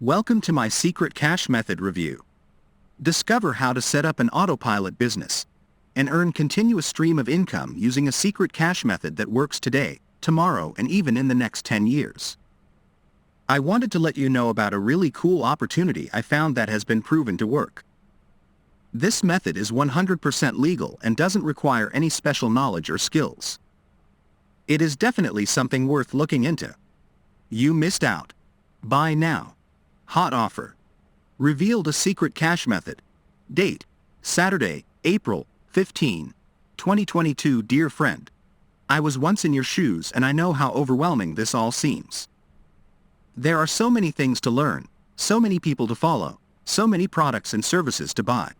Welcome to my secret cash method review. Discover how to set up an autopilot business and earn continuous stream of income using a secret cash method that works today, tomorrow, and even in the next 10 years. I wanted to let you know about a really cool opportunity I found that has been proven to work. This method is 100% legal and doesn't require any special knowledge or skills. It is definitely something worth looking into. You missed out. Buy now. Hot offer. Revealed a secret cash method. Date: Saturday, April 15, 2022. Dear friend, I was once in your shoes and I know how overwhelming this all seems. There are so many things to learn, so many people to follow, so many products and services to buy.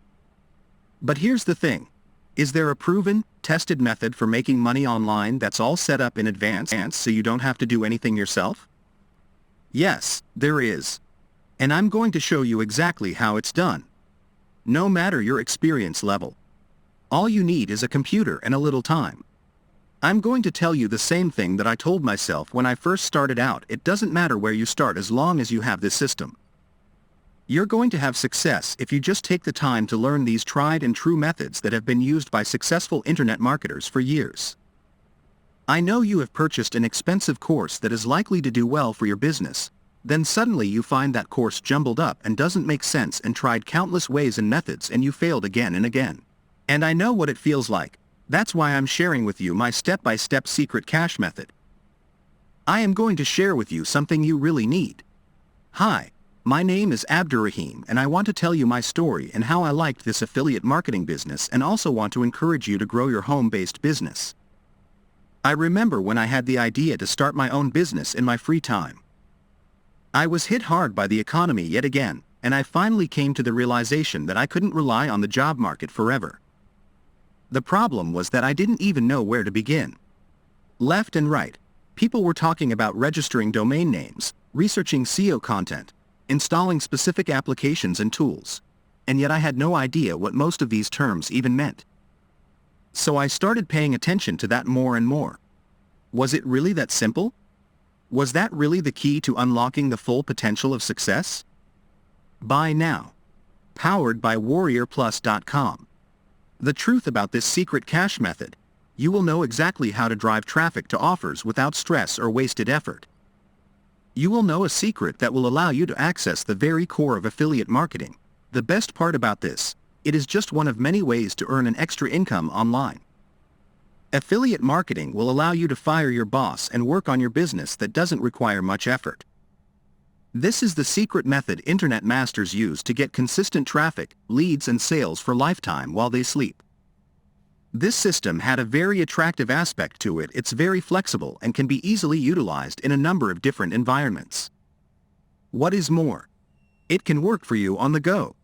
But here's the thing. Is there a proven, tested method for making money online that's all set up in advance so you don't have to do anything yourself? Yes, there is. And I'm going to show you exactly how it's done. No matter your experience level. All you need is a computer and a little time. I'm going to tell you the same thing that I told myself when I first started out. It doesn't matter where you start as long as you have this system. You're going to have success if you just take the time to learn these tried and true methods that have been used by successful internet marketers for years. I know you have purchased an expensive course that is likely to do well for your business. Then suddenly you find that course jumbled up and doesn't make sense and tried countless ways and methods and you failed again and again. And I know what it feels like. That's why I'm sharing with you my step-by-step secret cash method. I am going to share with you something you really need. Hi, my name is Abdurrahim and I want to tell you my story and how I liked this affiliate marketing business and also want to encourage you to grow your home-based business. I remember when I had the idea to start my own business in my free time. I was hit hard by the economy yet again, and I finally came to the realization that I couldn't rely on the job market forever. The problem was that I didn't even know where to begin. Left and right, people were talking about registering domain names, researching SEO content, installing specific applications and tools, and yet I had no idea what most of these terms even meant. So I started paying attention to that more and more. Was it really that simple? Was that really the key to unlocking the full potential of success? Buy now. Powered by WarriorPlus.com. The truth about this secret cash method: you will know exactly how to drive traffic to offers without stress or wasted effort. You will know a secret that will allow you to access the very core of affiliate marketing. The best part about this, it is just one of many ways to earn an extra income online. Affiliate marketing will allow you to fire your boss and work on your business that doesn't require much effort. This is the secret method internet masters use to get consistent traffic, leads and sales for lifetime while they sleep. This system had a very attractive aspect to it. It's very flexible and can be easily utilized in a number of different environments. What is more, it can work for you on the go.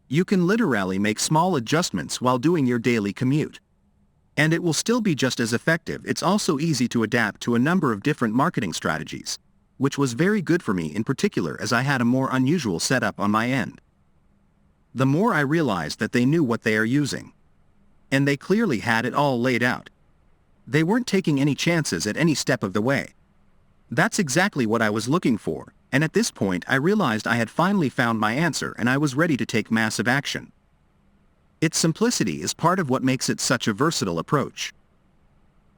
You can literally make small adjustments while doing your daily commute. And it will still be just as effective. It's also easy to adapt to a number of different marketing strategies, which was very good for me in particular as I had a more unusual setup on my end. The more I realized that they knew what they are using. And they clearly had it all laid out. They weren't taking any chances at any step of the way. That's exactly what I was looking for, and at this point I realized I had finally found my answer and I was ready to take massive action. Its simplicity is part of what makes it such a versatile approach.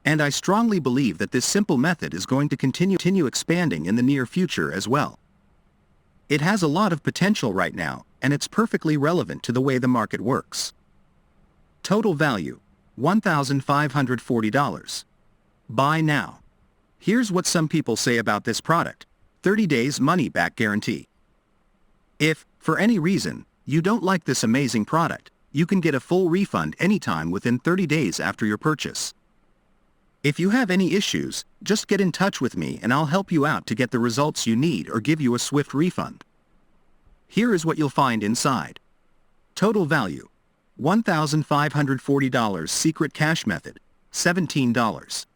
And I strongly believe that this simple method is going to continue expanding in the near future as well. It has a lot of potential right now, and it's perfectly relevant to the way the market works. Total value: $1,540. Buy now. Here's what some people say about this product: 30 days money-back guarantee. If, for any reason, you don't like this amazing product, you can get a full refund anytime within 30 days after your purchase. If you have any issues, just get in touch with me and I'll help you out to get the results you need or give you a swift refund. Here is what you'll find inside. Total value: $1,540. Secret cash method: $17.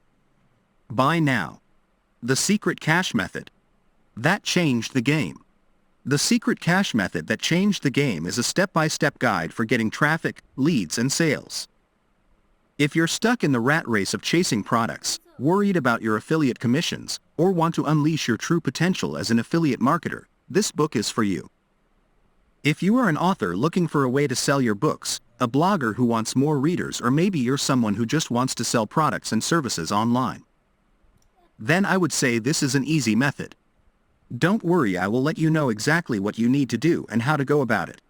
Buy now. The secret cash method. That changed the game. The secret cash method that changed the game is a step-by-step guide for getting traffic, leads and sales. If you're stuck in the rat race of chasing products, worried about your affiliate commissions, or want to unleash your true potential as an affiliate marketer, this book is for you. If you are an author looking for a way to sell your books, a blogger who wants more readers, or maybe you're someone who just wants to sell products and services online, then I would say this is an easy method. Don't worry, I will let you know exactly what you need to do and how to go about it.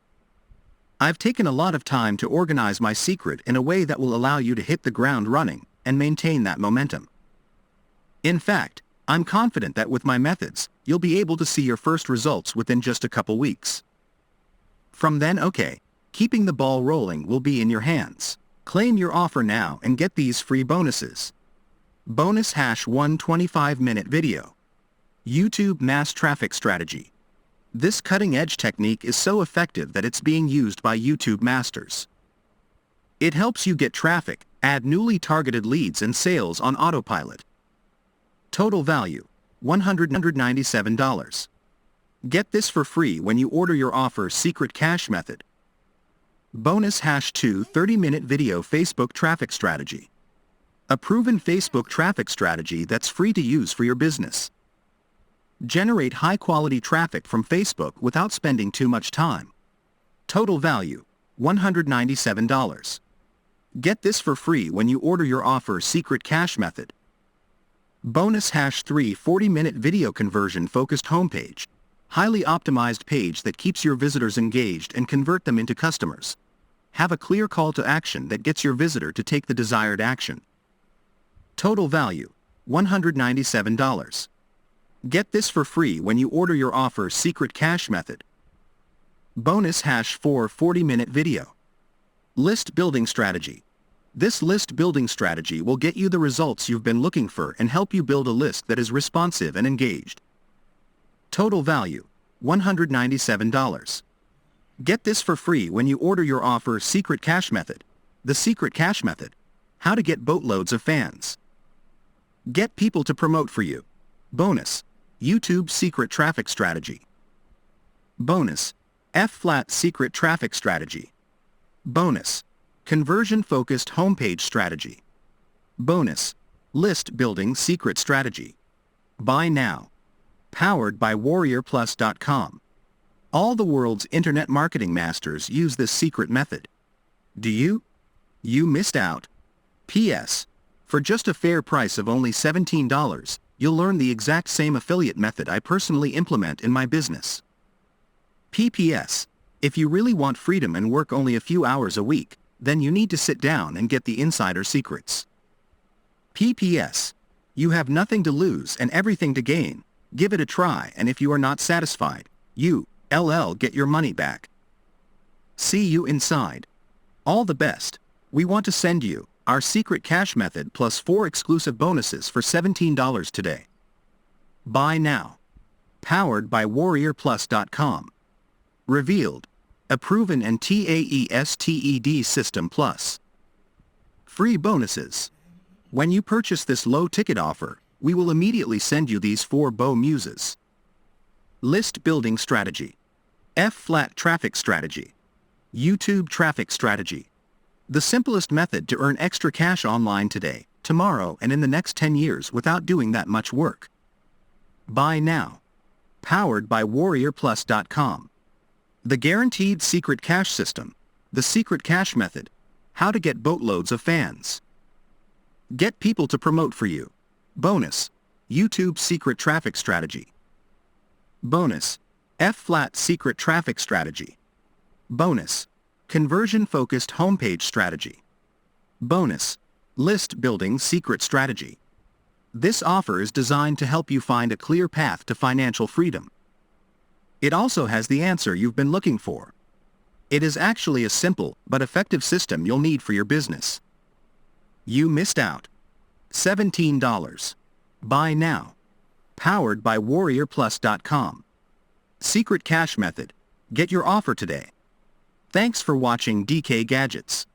I've taken a lot of time to organize my secret in a way that will allow you to hit the ground running and maintain that momentum. In fact, I'm confident that with my methods, you'll be able to see your first results within just a couple weeks. From then, keeping the ball rolling will be in your hands. Claim your offer now and get these free bonuses. Bonus #1 25-minute video. YouTube mass traffic strategy. This cutting-edge technique is so effective that it's being used by YouTube masters. It helps you get traffic, add newly targeted leads and sales on autopilot. Total value, $197. Get this for free when you order your offer secret cash method. Bonus #2 30-minute video Facebook traffic strategy. A proven Facebook traffic strategy that's free to use for your business. Generate high-quality traffic from Facebook without spending too much time. Total value, $197. Get this for free when you order your offer secret cash method. Bonus #3 40-minute video conversion focused homepage. Highly optimized page that keeps your visitors engaged and convert them into customers. Have a clear call to action that gets your visitor to take the desired action. Total value, $197. Get this for free when you order your offer secret cash method. Bonus #4 40-minute video. List building strategy. This list building strategy will get you the results you've been looking for and help you build a list that is responsive and engaged. Total value, $197. Get this for free when you order your offer secret cash method. The secret cash method. How to get boatloads of fans. Get people to promote for you. Bonus, YouTube secret traffic strategy. Bonus, F-flat secret traffic strategy. Bonus, conversion-focused homepage strategy. Bonus, list building secret strategy. Buy now. Powered by WarriorPlus.com. All the world's internet marketing masters use this secret method. Do you? You missed out. P.S. For just a fair price of only $17, you'll learn the exact same affiliate method I personally implement in my business. P.P.S. If you really want freedom and work only a few hours a week, then you need to sit down and get the insider secrets. P.P.S. You have nothing to lose and everything to gain. Give it a try, and if you are not satisfied, you get your money back. See you inside. All the best. We want to send you our secret cash method plus 4 exclusive bonuses for $17 today. Buy now. Powered by WarriorPlus.com. Revealed. A proven and TAESTED system plus. Free bonuses. When you purchase this low-ticket offer, we will immediately send you these 4 Bow Muses. List building strategy. F-flat traffic strategy. YouTube traffic strategy. The simplest method to earn extra cash online today, tomorrow, and in the next 10 years without doing that much work. Buy now. Powered by WarriorPlus.com. The guaranteed secret cash system. The secret cash method. How to get boatloads of fans. Get people to promote for you. Bonus, YouTube secret traffic strategy. Bonus, F-flat secret traffic strategy. Bonus, conversion-focused homepage strategy. Bonus, list building secret strategy. This offer is designed to help you find a clear path to financial freedom. It also has the answer you've been looking for. It is actually a simple but effective system you'll need for your business. You missed out. $17. Buy now. Powered by WarriorPlus.com. Secret cash method. Get your offer today. Thanks for watching DK Gadgets.